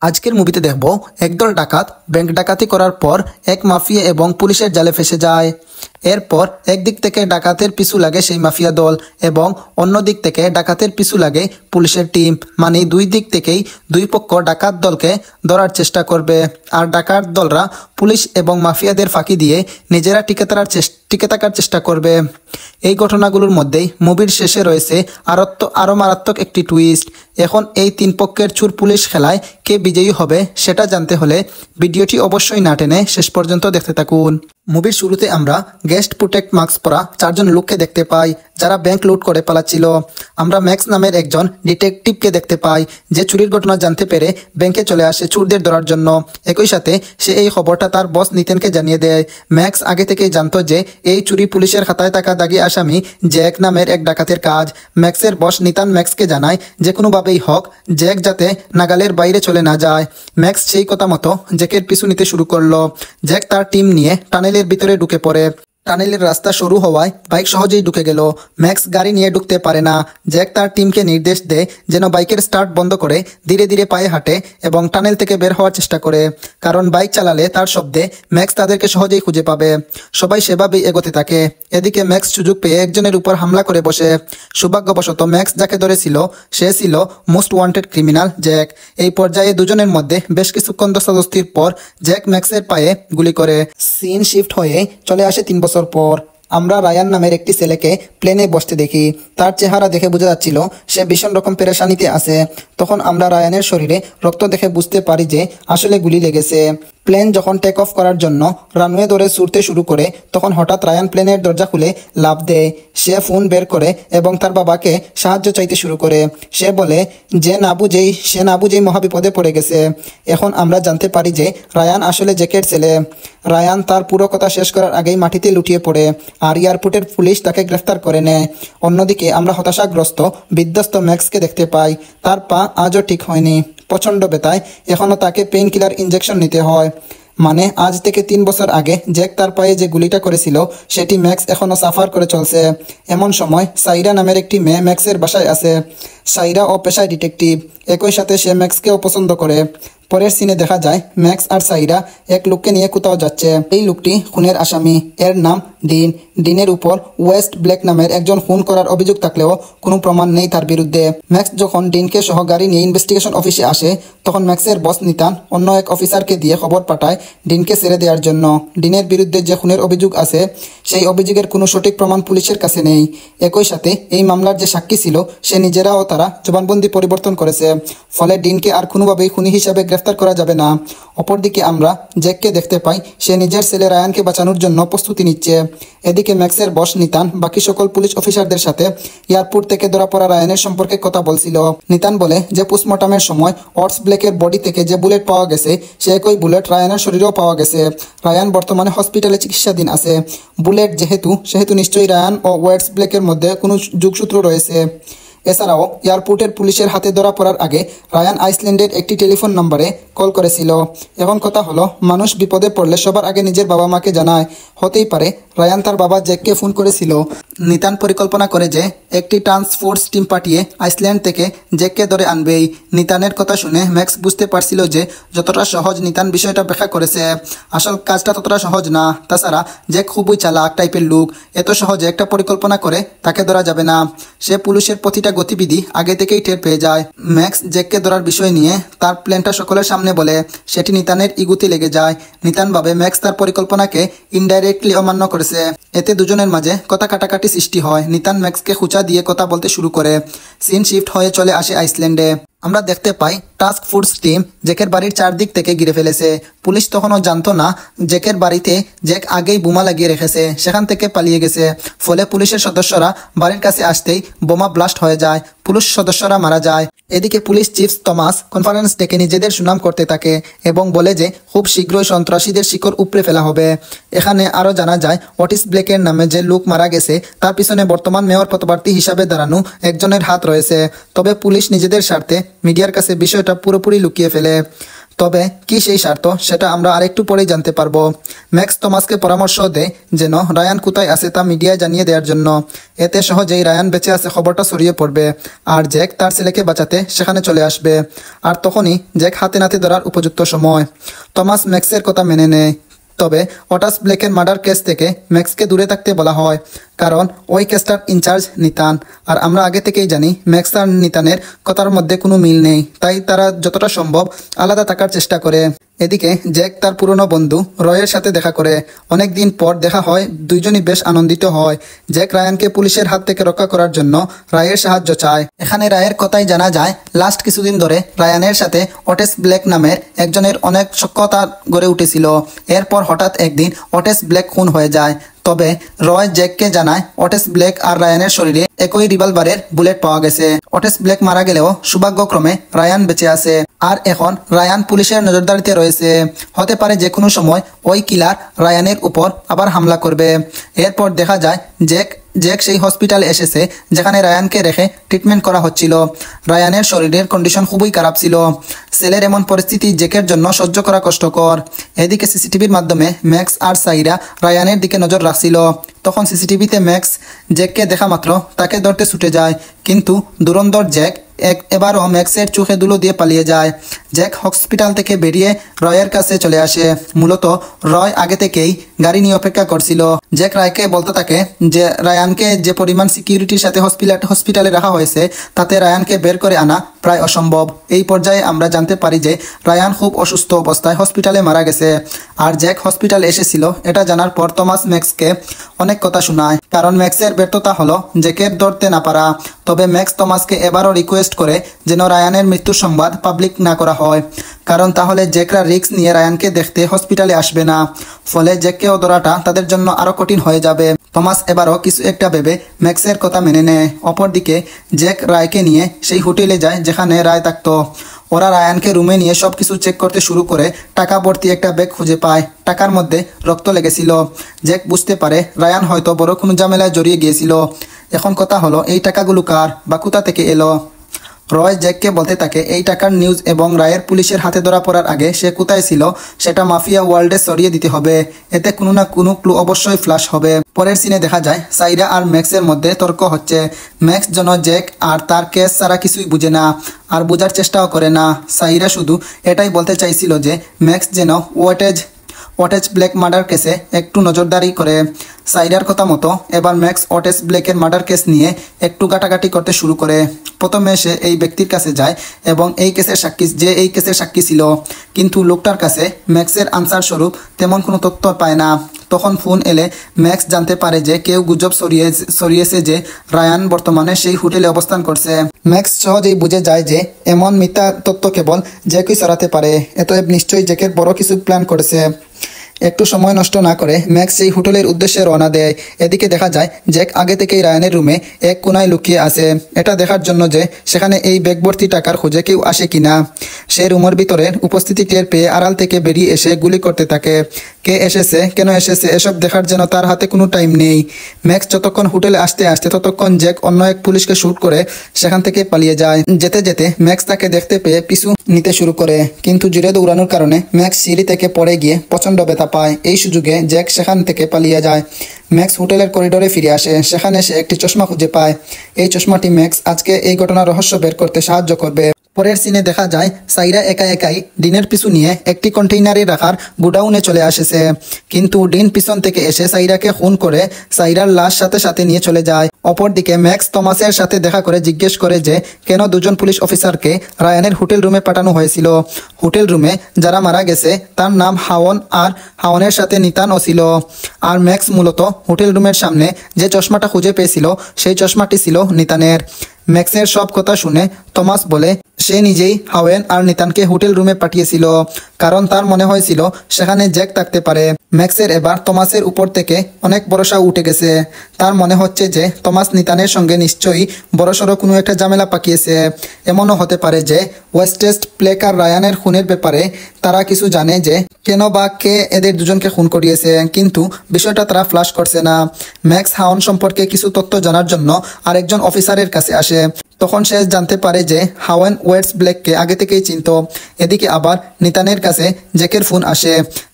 আজকের মুভিতে দেখব একদল ডাকাত ব্যাংক ডাকাতি করার পর এক মাফিয়া এবং পুলিশের জালে ফেসে যায়। এরপর একদিক থেকে ডাকাতের পিছু লাগে সেই মাফিয়া দল এবং অন্য দিক থেকে ডাকাতের পিছু লাগে পুলিশের টিম। মানে দুই দিক থেকেই দুই পক্ষ ডাকাত দলকে ধরার চেষ্টা করবে, আর ডাকাত দলরা পুলিশ এবং মাফিয়াদের ফাঁকি দিয়ে নিজেরা টিকে থাকার চেষ্টা করবে। এই ঘটনাগুলোর মধ্যেই মুভির শেষে রয়েছে আরো মারাত্মক একটি টুইস্ট। এখন এই তিন পক্ষের চুর পুলিশ খেলায় কে বিজয়ী হবে সেটা জানতে হলে ভিডিওটি অবশ্যই না টেনে শেষ পর্যন্ত দেখতে থাকুন। মুভির শুরুতে আমরা গেস্ট প্রোটেক্ট মাস্ক পরা চারজন লোককে দেখতে পাই যারা ব্যাংক লুট করে পালাচ্ছিল। আমরা ম্যাক্স নামের একজন ডিটেকটিভকে দেখতে পাই যে চুরির ঘটনা জানতে পেরে ব্যাংকে চলে আসে চোরদের ধরার জন্য। একই সাথে সে এই খবরটা তার বস নিতেনকে জানিয়ে দেয়। ম্যাক্স আগে থেকেই জানতো যে এই চুরি পুলিশের খাতায় থাকা দাগি আসামি জ্যাক নামের এক ডাকাতের কাজ। ম্যাক্সের বস নিতান ম্যাক্সকে জানায় যে কোনোভাবেই হোক জ্যাক যাতে নাগালের বাইরে চলে না যায়। ম্যাক্স সেই কথা মতো জ্যাকের পিছু নিতে শুরু করলো। জ্যাক তার টিম নিয়ে টানেলের ভিতরে ঢুকে পড়ে। টানেলের রাস্তা সরু হওয়ায় বাইক সহজেই ঢুকে গেল। ম্যাক্স গাড়ি নিয়ে ঢুকতে পারে না। জ্যাক তার টিমকে নির্দেশ দেয় যেন বাইকের স্টার্ট বন্ধ করে ধীরে ধীরে পায়ে হাঁটে এবং টানেল থেকে বের হওয়ার চেষ্টা করে, কারণ বাইক চালালে তার শব্দে ম্যাক্স তাদেরকে সহজেই খুঁজে পাবে। সবাই সেভাবেই এগোতে থাকে। এদিকে ম্যাক্স সুযোগ পেয়ে একজনের উপর হামলা করে বসে। সৌভাগ্যবশত ম্যাক্স যাকে ধরেছিল সে ছিল মোস্ট ওয়ান্টেড ক্রিমিনাল জ্যাক। এই পর্যায়ে দুজনের মধ্যে বেশ কিছুক্ষণ ধস্তাধস্তির পর জ্যাক ম্যাক্সের পায়ে গুলি করে। সিন শিফট হয়ে চলে আসে 3 বছর পর। আমরা রায়ান নামের একটি ছেলেকে প্লেনে বসতে দেখি। তার চেহারা দেখে বোঝা যাচ্ছিল সে ভীষণ রকম পেরেশানিতে আছে। তখন আমরা রায়ানের শরীরে রক্ত দেখে বুঝতে পারি যে আসলে গুলি লেগেছে। প্লেন যখন টেক অফ করার জন্য রানওয়ে ধরে ছুটতে শুরু করে তখন হঠাৎ রায়ান প্লেনের দরজা খুলে লাফ দেয়। সে ফোন বের করে এবং তার বাবাকে সাহায্য চাইতে শুরু করে। সে বলে যে না বুঝেই মহাবিপদে পড়ে গেছে। এখন আমরা জানতে পারি যে রায়ান আসলে জ্যাকের ছেলে। রায়ান তার পুরো কথা শেষ করার আগেই মাটিতে লুটিয়ে পড়ে আর এয়ারপোর্টের পুলিশ তাকে গ্রেফতার করে নেয়। অন্যদিকে আমরা হতাশাগ্রস্ত বিধ্বস্ত ম্যাক্সকে দেখতে পাই। তার পা আজও ঠিক হয়নি, প্রচণ্ড ব্যথায় এখনও তাকে পেইন কিলার ইঞ্জেকশন নিতে হয়। মানে আজ থেকে 3 বছর আগে জ্যাক তার পায়ে যে গুলিটা করেছিল সেটি ম্যাক্স এখনও সাফার করে চলছে। এমন সময় সাইরা নামের একটি মেয়ে ম্যাক্সের বাসায় আসে। সাইরা ও পেশায় ডিটেকটিভ, একই সাথে সে ম্যাক্সকেও পছন্দ করে। পরের সিনে দেখা যায় ম্যাক্স আর সাইরা এক লোককে নিয়ে কোথাও যাচ্ছে। এই লোকটি খুনের আসামি, এর নাম ডিন। ডিনের উপর ওয়েস্ট ব্ল্যাক নামের একজন খুন করার অভিযোগ থাকলেও কোনো প্রমাণ নেই তার বিরুদ্ধে। ম্যাক্স যখন ডিনকে সহ গাড়ি নিয়ে ইনভেস্টিগেশন অফিসে আসে তখন ম্যাক্সের বস নিতান অন্য এক অফিসারকে দিয়ে খবর পাঠায় ডিনকে ছেড়ে দেওয়ার জন্য। ডিনের বিরুদ্ধে যে খুনের অভিযোগ আছে সেই অভিযোগের কোনো সঠিক প্রমাণ পুলিশের কাছে নেই। একই সাথে এই মামলার যে সাক্ষী ছিল সে নিজেরাও তারা জবানবন্দি পরিবর্তন করেছে। ফলে ডিনকে আর কোনোভাবেই খুনি হিসাবে গ্রেফতার করা যাবে না। অপরদিকে আমরা জ্যাককে দেখতে পাই সে নিজের ছেলে রায়ানকে বাঁচানোর জন্য প্রস্তুতি নিচ্ছে। এদিকে ম্যাক্সের বস নিতান বাকি সকল পুলিশ অফিসারদের সাথে এয়ারপোর্ট থেকে ধরা পড়া রায়ানের সম্পর্কে কথা বলছিল। নিতান বলে যে পোস্টমর্টমের সময় অর্টস ব্ল্যাকের বডি থেকে যে বুলেট পাওয়া গেছে সে একই বুলেট রায়ানের শরীরেও পাওয়া গেছে। রায়ান বর্তমানে হসপিটালে চিকিৎসাধীন আছে। বুলেট সেহেতু নিশ্চয়ই রায়ান ও ওয়েটস ব্ল্যাকের মধ্যে কোনো যোগসূত্র রয়েছে। এছাড়াও এয়ারপোর্টের পুলিশের হাতে ধরা পড়ার আগে রায়ান আইসল্যান্ডের একটি টেলিফোন নম্বরে কল করেছিল। এখন কথা হলো, মানুষ বিপদে পড়লে সবার আগে নিজের বাবা মাকে জানায়। হতেই পারে রায়ান তার বাবা জ্যাককে ফোন করেছিল। নিতান পরিকল্পনা করে যে একটি ট্রান্সফোর্স টিম পাঠিয়ে আইসল্যান্ড থেকে জ্যাককে ধরে আনবেই। নিতানের কথা শুনে ম্যাক্স বুঝতে পারছিল যে যতটা সহজ নিতান বিষয়টা ব্যাখ্যা করেছে আসল কাজটা ততটা সহজ না। তাছাড়া জ্যাক খুবই চালাক টাইপের লোক, এত সহজে একটা পরিকল্পনা করে তাকে ধরা যাবে না। সে পুলিশের প্রতিটা গতিবিধি আগে থেকেই টের পেয়ে যায়। ম্যাক্স জ্যাককে ধরার বিষয় নিয়ে তার প্ল্যানটা সকলের সামনে বলে, সেটি নিতানের ইগুতে লেগে যায়। নিতান ভাবে ম্যাক্স তার পরিকল্পনাকে ইনডাইরেক্টলি অমান্য করেছে। এতে দুজনের মাঝে কথা কাটাকাটি সৃষ্টি হয়। নিতান ম্যাক্সকে খুঁচা দিয়ে কথা বলতে শুরু করে। সিন শিফট হয়ে চলে আসে আইসল্যান্ডে। আমরা দেখতে পাই টাস্ক ফোর্স টিম জ্যাকের বাড়ির চারদিক থেকে ঘিরে ফেলেছে। পুলিশ তখনও জানতো না জ্যাকের বাড়িতে জ্যাক আগেই বোমা লাগিয়ে রেখেছে, সেখান থেকে পালিয়ে গেছে। ফলে পুলিশের সদস্যরা বাড়ির কাছে আসতেই বোমা ব্লাস্ট হয়ে যায়, পুলিশ সদস্যরা মারা যায়। এদিকে পুলিশ চিফ থমাস কনফারেন্স ডেকে নিজেদের সুনাম করতে থাকে এবং বলে যে খুব শীঘ্রই সন্ত্রাসীদের শিকড় উপড়ে ফেলা হবে। এখানে আরও জানা যায় অটিস ব্ল্যাকের নামে যে লোক মারা গেছে তার পিছনে বর্তমান মেয়র পদপ্রার্থী হিসাবে দাঁড়ানো একজনের হাত রয়েছে। তবে পুলিশ নিজেদের স্বার্থে মিডিয়ার কাছে বিষয়টা পুরোপুরি লুকিয়ে ফেলে। তবে কি সেই স্বার্থ সেটা আমরা আরেকটু পরেই জানতে পারবো। ম্যাক্স টমাসকে পরামর্শ দেয় যেন রায়ান কোথায় আছে তা মিডিয়ায় জানিয়ে দেওয়ার জন্য। এতে সহজেই রায়ান বেঁচে আছে খবরটা ছড়িয়ে পড়বে আর জ্যাক তার ছেলেকে বাঁচাতে সেখানে চলে আসবে। আর তখনই জ্যাক হাতে নাতে ধরার উপযুক্ত সময়। টমাস ম্যাক্সের কথা মেনে নেয়, তবে অটাস ব্লেকের মার্ডার কেস থেকে ম্যাক্সকে দূরে থাকতে বলা হয়, কারণ ওই কেসটার ইনচার্জ নিতান। আর আমরা আগে থেকেই জানি ম্যাক্স আর নিতানের কথার মধ্যে কোনো মিল নেই, তাই তারা যতটা সম্ভব আলাদা থাকার চেষ্টা করে। এদিকে জ্যাক তার পুরনো বন্ধু রয়ের সাথে দেখা করে। অনেক দিন পর দেখা হয়, দুইজনই বেশ আনন্দিত হয়। জ্যাক রায়ানকে পুলিশের হাত থেকে রক্ষা করার জন্য রায়ের সাহায্য চায়। এখানে রায়ের কথাই জানা যায় লাস্ট কিছুদিন ধরে রায়ানের সাথে অটেস ব্লেক নামের একজনের অনেক সখ্যতা গড়ে উঠেছিল। এরপর হঠাৎ একদিন অটেস ব্লেক খুন হয়ে যায়। তবে রয় জ্যাককে জানায় অটেস ব্লেক আর রায়ানের শরীরে একই রিভলভারের বুলেট পাওয়া গেছে। অটেস ব্লেক মারা গেলেও সৌভাগ্যক্রমে রায়ান বেঁচে আছে। আর এখন রায়ান পুলিশের নজরদারিতে রয়েছে। হতে পারে যে কোনো সময় ওই কিলার রায়ানের উপর আবার হামলা করবে। এরপর দেখা যায় জ্যাক সেই হসপিটালে এসেছে যেখানে রায়ানকে রেখে ট্রিটমেন্ট করা হচ্ছিল। রায়ানের শরীরের কন্ডিশন খুবই খারাপ ছিল। সেলের এমন পরিস্থিতি জ্যাকের জন্য সহ্য করা কষ্টকর। এদিকে সিসিটিভির মাধ্যমে ম্যাক্স আর সাইরা রায়ানের দিকে নজর রাখছিল। তখন সিসিটিভিতে ম্যাক্স জ্যাককে দেখা মাত্র তাকে ধরতে ছুটে যায়, কিন্তু দুরন্দর জ্যাক এবারও ম্যাক্সের চোখে ধুলো দিয়ে পালিয়ে যায়। জ্যাক হসপিটাল থেকে বেরিয়ে রয়ের কাছে চলে আসে। মূলত রয় আগে থেকেই গাড়ি নিয়ে অপেক্ষা করছিল। জ্যাক রায়কে বলতে থাকে যে রায়ানকে যে পরিমাণ সিকিউরিটির সাথে হসপিটালে রাখা হয়েছে তাতে রায়ানকে বের করে আনা প্রায় অসম্ভব। এই পর্যায়ে আমরা জানতে পারি যে রায়ান খুব অসুস্থ অবস্থায় হসপিটালে মারা গেছে। আর জ্যাক হসপিটালে এসেছিল এটা জানার পর টমাস ম্যাক্সকে অনেক কথা শোনায়, কারণ ম্যাক্সের ব্যর্থতা হলো জ্যাকের ধরতে না পারা। তবে ম্যাক্স টমাসকে এবারও রিকোয়েস্ট করে যেন রায়ানের মৃত্যুর সংবাদ পাবলিক না করা হয়, কারণ তাহলে জ্যাকরা রিস্ক নিয়ে রায়ানকে দেখতে হসপিটালে আসবে না। ফলে জ্যাককেও ধরাটা তাদের জন্য আরো কঠিন হয়ে যাবে। টমাস এবারও কিছু একটা ভেবে ম্যাক্সের কথা মেনে নেয়। অপরদিকে জ্যাক রায়কে নিয়ে সেই হোটেলে যায় যেখানে রায় থাকতো। ওরা রায়ানকে রুমে নিয়ে সবকিছু চেক করতে শুরু করে টাকা ভর্তি একটা ব্যাগ খুঁজে পায়। টাকার মধ্যে রক্ত লেগেছিল। জ্যাক বুঝতে পারে রায়ান হয়তো বড় কোনো ঝামেলায় জড়িয়ে গিয়েছিল। এখন কথা হলো এই টাকাগুলো কার বা কোথা থেকে এলো। রয় জ্যাককে বলতে থাকে এই টাকার নিউজ এবং রায়ের পুলিশের হাতে ধরা পড়ার আগে সে কোথায় ছিল সেটা মাফিয়া ওয়ার্ল্ডে ছড়িয়ে দিতে হবে। এতে কোনো না কোনো ক্লু অবশ্যই ফ্ল্যাশ হবে। পরের সিনে দেখা যায় সাইরা আর ম্যাক্সের মধ্যে তর্ক হচ্ছে। ম্যাক্স যেন জ্যাক আর তার কেস ছাড়া কিছুই বুঝে না আর বোঝার চেষ্টাও করে না। সাইরা শুধু এটাই বলতে চাইছিল যে ম্যাক্স যেন অটেজ ব্লেক মার্ডার কেসে একটু নজরদারি করে। সাইরার কথা মতো এবার ম্যাক্স অটেজ ব্লেকের মার্ডার কেস নিয়ে একটু ঘাটাঘাটি করতে শুরু করে। প্রথমে সে এই ব্যক্তির কাছে যায় এবং এই কেসের সাক্ষী ছিল, কিন্তু লোকটার কাছে ম্যাক্সের আনসার স্বরূপ তেমন কোনো তথ্য পায় না। তখন ফোন এলে ম্যাক্স জানতে পারে যে কেউ গুজব ছড়িয়েছে যে রায়ান বর্তমানে সেই হোটেলে অবস্থান করছে। ম্যাক্স সহজেই বুঝে যায় যে এমন মিথ্যা তথ্য কেবল জ্যাকই ছড়াতে পারে। এতএব নিশ্চয়ই জ্যাকের বড় কিছু প্ল্যান করেছে। একটু সময় নষ্ট না করে ম্যাক্স সেই হোটেলের উদ্দেশ্যে রওনা দেয়। এদিকে দেখা যায় জ্যাক আগে থেকেই রায়ানের রুমে এক কোনায় লুকিয়ে আছে, এটা দেখার জন্য যে সেখানে এই ব্যাগ ভর্তি টাকার খোঁজে কেউ আসে কিনা। সে রুমের ভিতরে উপস্থিতি টের পেয়ে আড়াল থেকে বেরিয়ে এসে গুলি করতে থাকে। কে এসেছে, কেন এসেছে এসব দেখার জন্য তার হাতে কোনো টাইম নেই। ম্যাক্স যতক্ষণ হোটেলে আসতে ততক্ষণ জ্যাক অন্য এক পুলিশকে শুট করে সেখান থেকে পালিয়ে যায়। যেতে যেতে ম্যাক্স তাকে দেখতে পেয়ে পিছু নিতে শুরু করে, কিন্তু জুড়ে দৌড়ানোর কারণে ম্যাক্স সিঁড়ি থেকে পড়ে গিয়ে প্রচন্ড ব্যথা পায়। এই সুযোগে জ্যাক সেখান থেকে পালিয়ে যায়। ম্যাক্স হোটেলের করিডোরে ফিরে আসে। সেখানে সে একটি চশমা খুঁজে পায়। এই চশমাটি ম্যাক্স আজকে এই ঘটনার রহস্য বের করতে সাহায্য করবে। পরের সিনে দেখা যায় সাইরা একাই ডিনের পিছু নিয়ে একটি কন্টেইনারে রাখার গোডাউনে চলে আসেছে, কিন্তু ডিন পিছন থেকে এসে সাইরাকে খুন করে সাইরার লাশ সাথে নিয়ে চলে যায়। অপরদিকে ম্যাক্স টমাসের সাথে দেখা করে জিজ্ঞেস করে যে কেন দুজন পুলিশ অফিসারকে রায়ানের হোটেল রুমে পাঠানো হয়েছিল। হোটেল রুমে যারা মারা গেছে তার নাম হাওন, আর হাওনের সাথে নিতানও ছিল। আর ম্যাক্স মূলত হোটেল রুমের সামনে যে চশমাটা খুঁজে পেয়েছিল সেই চশমাটি ছিল নিতানের। ম্যাক্সের সব কথা শুনে টমাস বলে সে নিজেই হাওয়েন আর নিতানকে হোটেল রুমে পাঠিয়েছিল, কারণ তার মনে হয়েছিল সেখানে জ্যাক থাকতে পারে। ম্যাক্সের এবার টমাসের উপর থেকে অনেক ভরসা উঠে গেছে। তার মনে হচ্ছে যে টমাস নিতানের সঙ্গে নিশ্চয়ই বড়সড় কোনো একটা ঝামেলা পাকিয়েছে। এমনও হতে পারে যে ওয়েস্টেস্ট প্লেক আর রায়ানের খুনের ব্যাপারে তারা কিছু জানে, যে কেন বা কে এদের দুজনকে খুন করিয়েছে, কিন্তু বিষয়টা তারা ফ্লাশ করছে না। ম্যাক্স হাওন সম্পর্কে কিছু তথ্য জানার জন্য আরেকজন অফিসারের কাছে আসে। তখন সে জানতে পারে যে হাওয়েন ওয়েটস ব্ল্যাককে আগে থেকেই চিনত। এদিকে আবার নিতানের কাছে জ্যাকের ফোন আসে।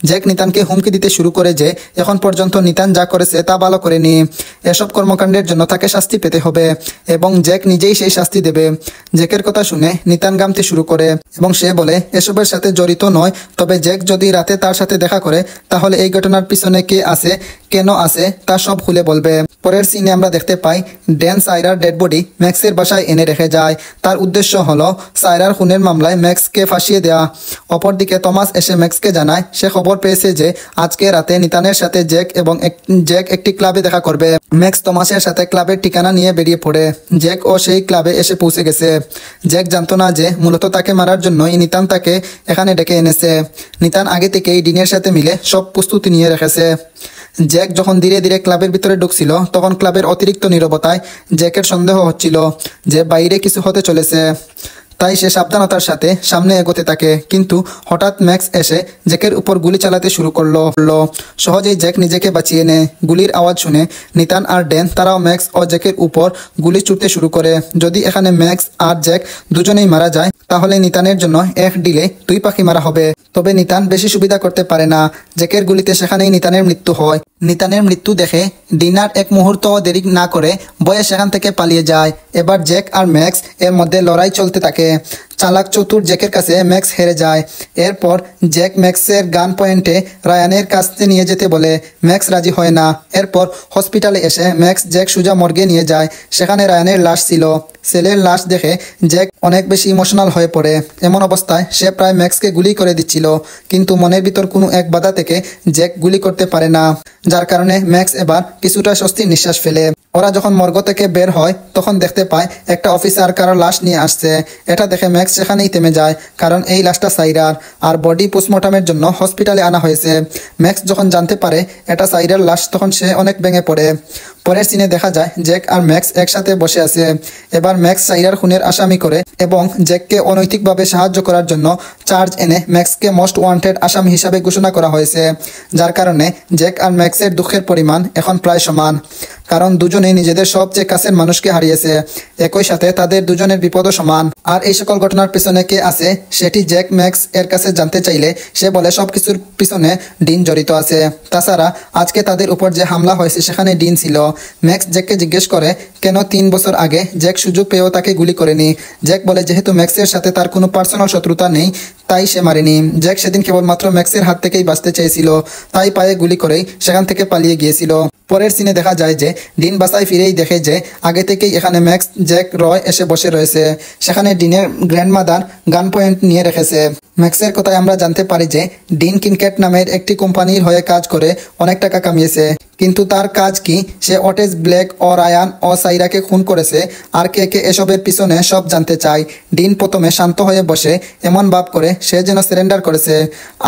জ্যাক নিতানকে হুমকি দিতে শুরু করে যে এখন পর্যন্ত নিতান যা করেছে তা ভালো করেনি, এসব কর্মকাণ্ডের জন্য তাকে শাস্তি পেতে হবে এবং জ্যাক নিজেই সেই শাস্তি দেবে। জ্যাকের কথা শুনে নিতান গামতে শুরু করে এবং সে বলে এসবের সাথে জড়িত নয়, তবে জ্যাক যদি রাতে তার সাথে দেখা করে তাহলে এই ঘটনার পিছনে কে আছে কেন আছে তা সব খুলে বলবে। পরের সিনে আমরা দেখতে পাই ড্যান সাইরার ডেড বডি ম্যাক্সের বাসায় এনে রেখে যায়। তার উদ্দেশ্য হলো সাইরার খুনের মামলায় ম্যাক্সকে ফাঁসিয়ে দেওয়া। অপরদিকে টমাস এসে ম্যাক্সকে জানায় সে খবর পেয়েছে যে আজকে রাতে নিতানের সাথে জ্যাক একটি ক্লাবে দেখা করবে। ম্যাক্স টমাসের সাথে ক্লাবের ঠিকানা নিয়ে বেরিয়ে পড়ে। জ্যাক ও সেই ক্লাবে এসে পৌঁছে গেছে। জ্যাক জানতো না যে মূলত তাকে মারার জন্যই নিতান তাকে এখানে ডেকে এনেছে। নিতান আগে থেকেই ডিনের সাথে মিলে সব প্রস্তুতি নিয়ে রেখেছে। জ্যাক যখন ধীরে ধীরে ক্লাবের ভিতরে ঢুকছিল তখন ক্লাবের অতিরিক্ত নীরবতায় জ্যাকের সন্দেহ হচ্ছিল যে বাইরে কিছু হতে চলেছে। তাই সে সাবধানতার সাথে সামনে এগোতে থাকে, কিন্তু হঠাৎ ম্যাক্স এসে জ্যাকের উপর গুলি চালাতে শুরু করলো। সহজেই জ্যাক নিজেকে বাঁচিয়ে নেয়। গুলির আওয়াজ শুনে নিতান আর ড্যান তারাও ম্যাক্স ও জ্যাকের উপর গুলি ছুটতে শুরু করে। যদি এখানে ম্যাক্স আর জ্যাক দুজনেই মারা যায় তাহলে নিতানের জন্য এক ডিলে দুই পাখি মারা হবে। তবে নিতান বেশি সুবিধা করতে পারে না। জ্যাকের গুলিতে সেখানেই নিতানের মৃত্যু হয়। নিতানের মৃত্যু দেখে ডিনার এক মুহূর্ত দেরি না করে বয়ে সেখান থেকে পালিয়ে যায়। এবার জ্যাক আর ম্যাক্স এর মধ্যে লড়াই চলতে থাকে। চালাক চতুর জ্যাকের কাছে ম্যাক্স হেরে যায়। এরপর জ্যাক ম্যাক্সের গান পয়েন্টে রায়ানের কাছে নিয়ে যেতে বলে। ম্যাক্স রাজি হয় না। এরপর হসপিটালে এসে ম্যাক্স জ্যাক সোজা মর্গে নিয়ে যায়। সেখানে রায়ানের লাশ ছিল। ছেলের লাশ দেখে জ্যাক অনেক বেশি ইমোশনাল হয়ে পড়ে। এমন অবস্থায় সে প্রায় ম্যাক্সকে গুলি করে দিচ্ছিল, কিন্তু মনের ভিতর কোনো এক বাধা থেকে জ্যাক গুলি করতে পারে না, যার কারণে ম্যাক্স এবার কিছুটা স্বস্তির নিঃশ্বাস ফেলে। ওরা যখন মর্গ থেকে বের হয় তখন দেখতে পায় একটা অফিসার কারো লাশ নিয়ে আসছে। এটা দেখে ম্যাক্স সেখানেই থেমে যায়, কারণ এই লাশটা সাইরার আর বডি পোস্টমর্টমের জন্য হসপিটালে আনা হয়েছে। ম্যাক্স যখন জানতে পারে এটা সাইরার লাশ তখন সে অনেক ভেঙে পড়ে। পরের সিনে দেখা যায় জ্যাক আর ম্যাক্স একসাথে বসে আছে। এবার ম্যাক্স সাইরার খুনের আসামি করে এবং জ্যাককে অনৈতিকভাবে সাহায্য করার জন্য চার্জ এনে ম্যাক্সকে মোস্ট ওয়ান্টেড আসামি হিসাবে ঘোষণা করা হয়েছে, যার কারণে জ্যাক আর ম্যাক্সের দুঃখের পরিমাণ এখন প্রায় সমান, কারণ দুজনেই নিজেদের সবচেয়ে কাছের মানুষকে হারিয়েছে। একই সাথে তাদের দুজনের বিপদও সমান। আর এই সকল ঘটনার পিছনে কে আছে সেটি জ্যাক ম্যাক্স এর কাছে জানতে চাইলে সে বলে সবকিছুর পিছনে ডিন জড়িত আছে। তাছাড়া আজকে তাদের উপর যে হামলা হয়েছে সেখানে ডিন ছিল। ম্যাক্স জ্যাককে জিজ্ঞেস করে কেন 3 বছর আগে জ্যাক সুযোগ পেয়েও তাকে গুলি করেনি। জ্যাক বলে যেহেতু ম্যাক্সের সাথে তার কোনো পার্সোনাল শত্রুতা নেই তাই সে মারেনি। জ্যাক সেদিন কেবলমাত্র ম্যাক্সের হাত থেকেই বাঁচতে চেয়েছিল, তাই পায়ে গুলি করেই সেখান থেকে পালিয়ে গিয়েছিল। পরের সিনে দেখা যায় যে ডিন বাসায় ফিরেই দেখে যে আগে থেকেই এখানে ম্যাক্স, জ্যাক, রয় এসে বসে রয়েছে। সেখানে ডিনের গ্র্যান্ডমাদার গান পয়েন্ট নিয়ে রেখেছে। ম্যাক্সের কথায় আমরা জানতে পারি যে ডিন কিনক্যাট নামের একটি কোম্পানির হয়ে কাজ করে অনেক টাকা কামিয়েছে, কিন্তু তার কাজ কি সে অটেস ব্ল্যাক ও রায়ান ও সাইরাকে খুন করেছে আর কে কে এসবের পিছনে সব জানতে চায়। ডিন প্রথমে শান্ত হয়ে বসে এমন ভাব করে সে যেন সারেন্ডার করেছে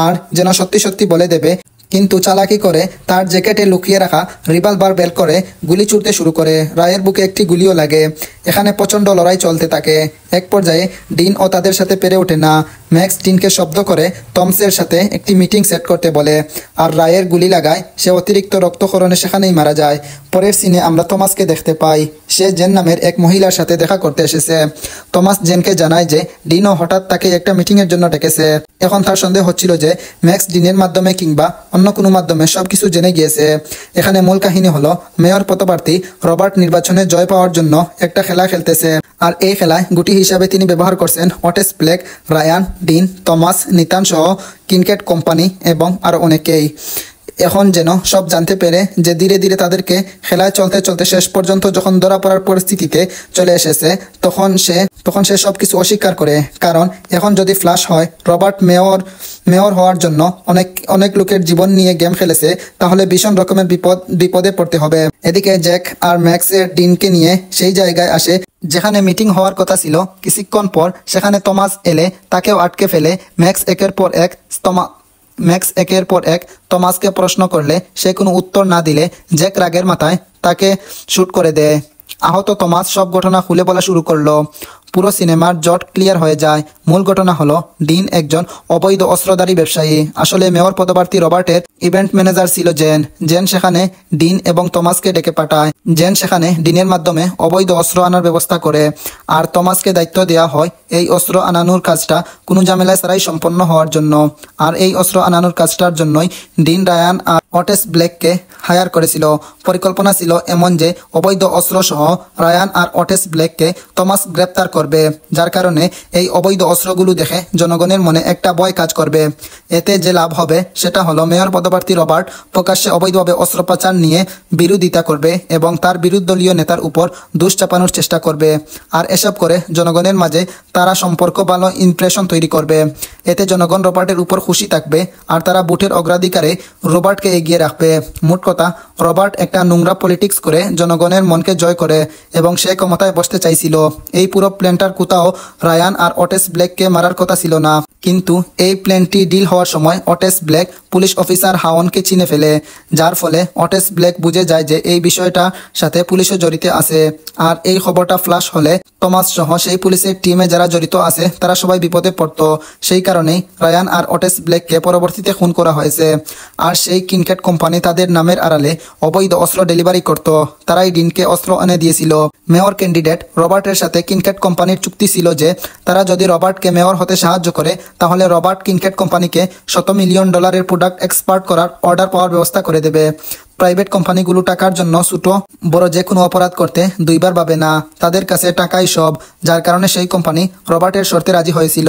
আর যেন সত্যি সত্যি বলে দেবে, কিন্তু চালাকি করে তার জ্যাকেটে লুকিয়ে রাখা রিভলভার বের করে গুলি ছুড়তে শুরু করে। রায়ের বুকে একটি গুলিও লাগে। এখানে প্রচণ্ড লড়াই চলতে থাকে। এক পর্যায়ে ডিন ও তাদের সাথে পেরে ওঠে না। ম্যাক্স ডিনকে শব্দ করে টমসের সাথে একটি মিটিং সেট করতে বলে আর রায়ের গুলি লাগায়। সে অতিরিক্ত রক্তক্ষরণে সেখানেই মারা যায়। পরের সিনে আমরা টমাসকে দেখতে পাই। সে জেন নামের এক মহিলার সাথে দেখা করতে এসেছে। টমাস জেনকে জানায় যে ডিনও হঠাৎ তাকে একটা মিটিংয়ের জন্য ডেকেছে। এখন তার সন্দেহ হচ্ছিল যে ম্যাক্স ডিনের মাধ্যমে কিংবা অন্য কোনো মাধ্যমে সবকিছু জেনে গিয়েছে। এখানে মূল কাহিনী হলো মেয়র পদপ্রার্থী রবার্ট নির্বাচনে জয় পাওয়ার জন্য একটা খেলা খেলতেছে, আর এই খেলায় গুটি হিসাবে তিনি ব্যবহার করছেন অটেস ব্ল্যাক, রায়ান, ডিন, টমাস, নিতান সহ কিনক্যাট কোম্পানি এবং আরো অনেকেই। এখন যেন সব জানতে পেরে যে ধীরে ধীরে তাদেরকে খেলায় চলতে চলতে শেষ পর্যন্ত যখন ধরা পড়ার পরিস্থিতিতে চলে এসেছে তখন সে সবকিছু অস্বীকার করে, কারণ এখন যদি ফ্লাশ হয় রবার্ট মেয়র হওয়ার জন্য অনেক লোকের জীবন নিয়ে গেম খেলেছে, তাহলে ভীষণ রকমের বিপদে পড়তে হবে। এদিকে জ্যাক আর ম্যাক্সের ডিনকে নিয়ে সেই জায়গায় আসে যেখানে মিটিং হওয়ার কথা ছিল। কিছুক্ষণ পর সেখানে টমাস এলে তাকেও আটকে ফেলে। ম্যাক্স একের পর এক টমাসকে প্রশ্ন করলে সে কোনো উত্তর না দিলে জ্যাক রাগের মাথায় তাকে শুট করে দেয়। আহত টমাস সব ঘটনা খুলে বলা শুরু করলো। পুরো সিনেমার জট ক্লিয়ার হয়ে যায়। মূল ঘটনা হলো ডিন একজন অবৈধ অস্ত্রধারী ব্যবসায়ী। আসলে মেয়র পদপ্রার্থী রবার্টের ইভেন্ট ম্যানেজার ছিল জেন। জেন সেখানে ডিন এবং টমাসকে ডেকে পাঠায়। জেন সেখানে ডিনের মাধ্যমে অবৈধ অস্ত্র আনার ব্যবস্থা করে, আর টমাসকে দায়িত্ব দেওয়া হয় এই অস্ত্র আনানোর কাজটা কোনো ঝামেলা ছাড়াই সম্পন্ন হওয়ার জন্য। আর এই অস্ত্র আনানোর কাজটার জন্যই ডিন রায়ান আর অটেস ব্লেককে হায়ার করেছিল। পরিকল্পনা ছিল এমন যে অবৈধ অস্ত্র সহ রায়ান আর অটেস ব্লেককে টমাস গ্রেপ্তার করবে, যার কারণে এই অবৈধ অস্ত্রগুলো দেখে জনগণের মনে একটা ভয় কাজ করবে। এতে যে লাভ হবে সেটা হলো মেয়র পদপ্রার্থী রবার্ট প্রকাশ্যে অবৈধভাবে অস্ত্র পাচার নিয়ে বিরোধিতা করবে এবং তার বিরোধীদলীয় নেতার উপর দোষ চাপানোর চেষ্টা করবে। আর এসব করে জনগণের মাঝে তারা সম্পর্ক ভালো ইমপ্রেশন তৈরি করবে। এতে জনগণ রবার্টের উপর খুশি থাকবে আর তারা ভোটের অগ্রাধিকারে রবার্টকে এগিয়ে রাখবে। মোট কথা, রবার্ট একটা নোংরা পলিটিক্স করে জনগণের মনকে জয় করে এবং সে ক্ষমতায় বসতে চাইছিল। এই পুরো প্ল্যানটার কোথাও রায়ান আর অটেস ব্লেককে মারার কথা ছিল না, কিন্তু এই প্ল্যানটি ডিল হওয়ার সময় অটেস ব্লেক পুলিশ অফিসার হাওনকে চিনে ফেলে, যার ফলে অটেস ব্লেক বুঝে যায় যে এই বিষয়টার সাথে পুলিশও জড়িত আছে। আর এই খবরটা ফ্লাশ হলে টমাস সহ সেই পুলিশের টিমে যারা জড়িত আছে তারা সবাই বিপদে পড়তো। সেই কারণেই রায়ান আর অটেস ব্লেককে পরবর্তীতে খুন করা হয়েছে। আর সেই কিনকেট কোম্পানি তাদের নামের আড়ালে অবৈধ অস্ত্র ডেলিভারি করত। তারাই ডিনকে অস্ত্র এনে দিয়েছিল। মেয়র ক্যান্ডিডেট রবার্টের সাথে কিনকেট কোম্পানির চুক্তি ছিল যে তারা যদি রবার্টকে মেয়র হতে সাহায্য করে তাহলে রবার্ট কিনকেট কোম্পানিকে $100 মিলিয়ন প্রোডাক্ট এক্সপার্ট করার অর্ডার পাওয়ার ব্যবস্থা করে দেবে। প্রাইভেট কোম্পানিগুলো টাকার জন্য ছোট বড় যে কোনো অপরাধ করতে দুইবার ভাবে না, তাদের কাছে টাকাই সব, যার কারণে সেই কোম্পানি রবার্টের শর্তে রাজি হয়েছিল।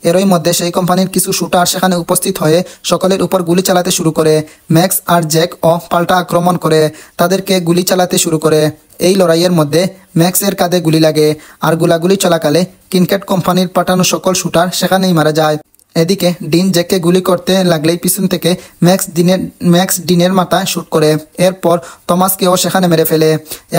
এরই মধ্যে সেই কোম্পানির কিছু শুটার সেখানে উপস্থিত হয়ে সকলের উপর গুলি চালাতে শুরু করে। ম্যাক্স আর জ্যাক ও পাল্টা আক্রমণ করে তাদেরকে গুলি চালাতে শুরু করে। এই লড়াইয়ের মধ্যে ম্যাক্সের কাঁধে গুলি লাগে আর গোলাগুলি চলাকালে কিনকেট কোম্পানির পাঠানো সকল শুটার সেখানেই মারা যায়। এদিকে ডিন জ্যাককে গুলি করতে লাগলেই পিছন থেকে ম্যাক্স ডিনের মাথায় শুট করে। এরপর টমাসকেও সেখানে মেরে ফেলে।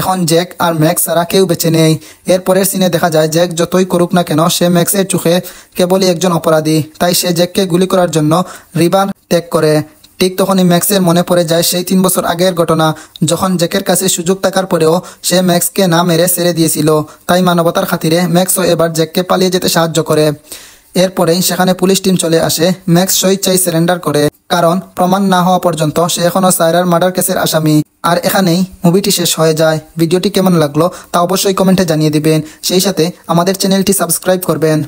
এখন জ্যাক আর ম্যাক্স ছাড়া কেউ বেঁচে নেই। এরপরের সিনে দেখা যায় জ্যাক যতই করুক না কেন সে ম্যাক্সের চোখে কেবলই একজন অপরাধী, তাই সে জ্যাককে গুলি করার জন্য রিভার ত্যাগ করে। ঠিক তখনই ম্যাক্সের মনে পড়ে যায় সেই 3 বছর আগের ঘটনা, যখন জ্যাকের কাছে সুযোগ থাকার পরেও সে ম্যাক্সকে না মেরে ছেড়ে দিয়েছিল। তাই মানবতার খাতিরে ম্যাক্সও এবার জ্যাককে পালিয়ে যেতে সাহায্য করে। এরপরেই সেখানে পুলিশ টিম চলে আসে। ম্যাক্স স্বেচ্ছায় সারেন্ডার করে, কারণ প্রমাণ না হওয়া পর্যন্ত সে এখনও সাইরার মার্ডার কেসের আসামি। আর এখানেই মুভিটি শেষ হয়ে যায়। ভিডিওটি কেমন লাগলো তা অবশ্যই কমেন্টে জানিয়ে দিবেন। সেই সাথে আমাদের চ্যানেলটি সাবস্ক্রাইব করবেন।